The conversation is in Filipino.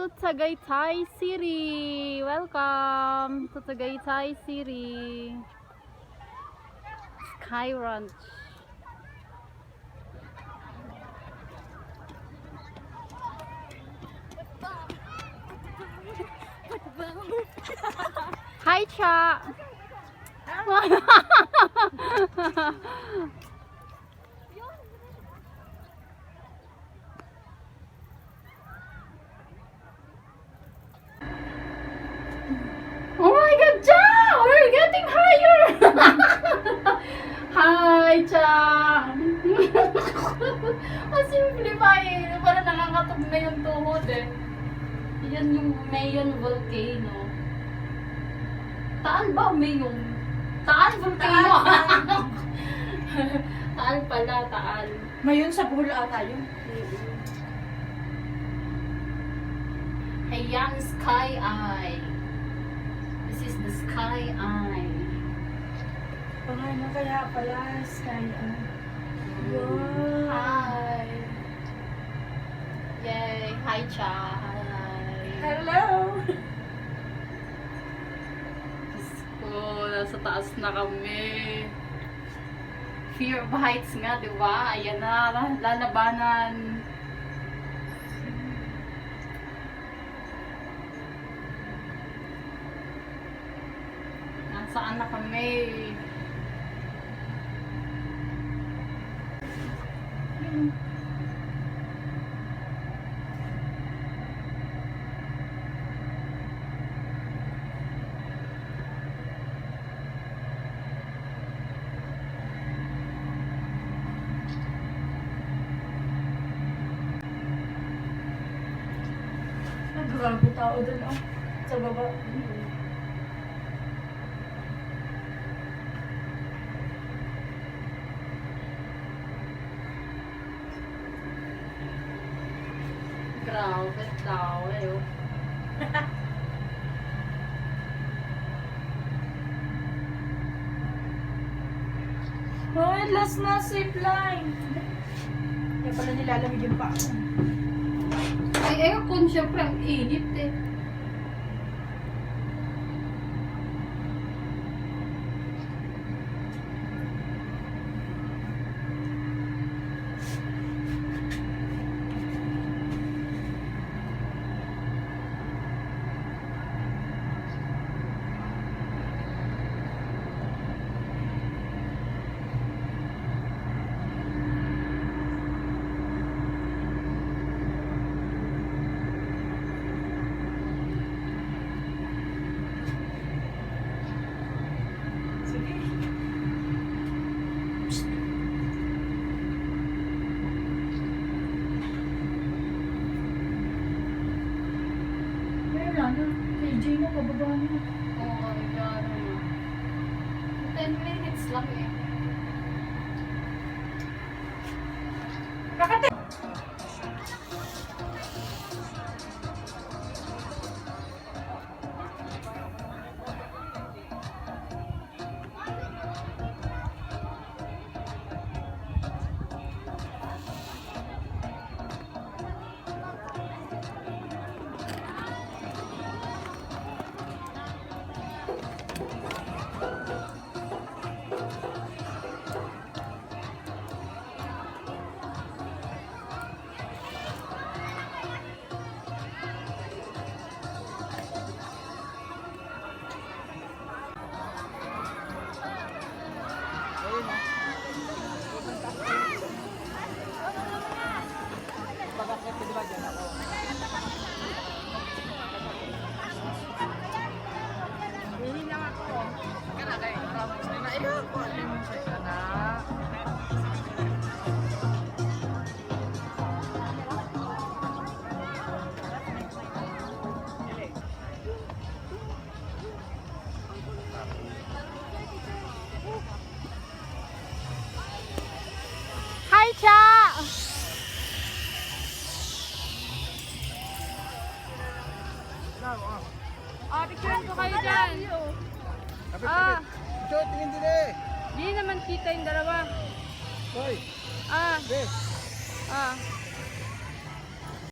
to Tagaytay City. Welcome to Tagaytay City. Sky Ranch. Hi, Cha. Oh my God, Cha! We're getting higher! Hi, Cha! Masimplify. Parang nakakatog na yung tuhod eh. Yan yung Mayon Volcano. Taal ba? Mayon? Taal Volcano? Taal pala, Taal. Mayon sa Bohol ata yun. Ayan, Sky Eye. This is the Sky Eye. Paano kaya pala Sky Eye? Wow. Hi. Yay. Hi, Cha. Hi. Hello! Diyos ko, nasa taas na kami. Fear of heights nga, di ba? Ayan na, lalabanan. Nasaan na kami? Grabe tao dun oh. Sa baba. Grabe tao eh. Oh. Oh, last na zipline. Kaya pala nilalamig yung pa ako. Ay, aircon, syempre, ang init eh. Sige. Kaya lang, kay Jay na pababa niya. Oo, yan. 10 minutes lang eh. Kakate! Hi, Cha! Picturean ko kayo dyan. Ah, Ito, tingin din eh. di naman kita yung dalawa. Hoy, Ah, be. ah.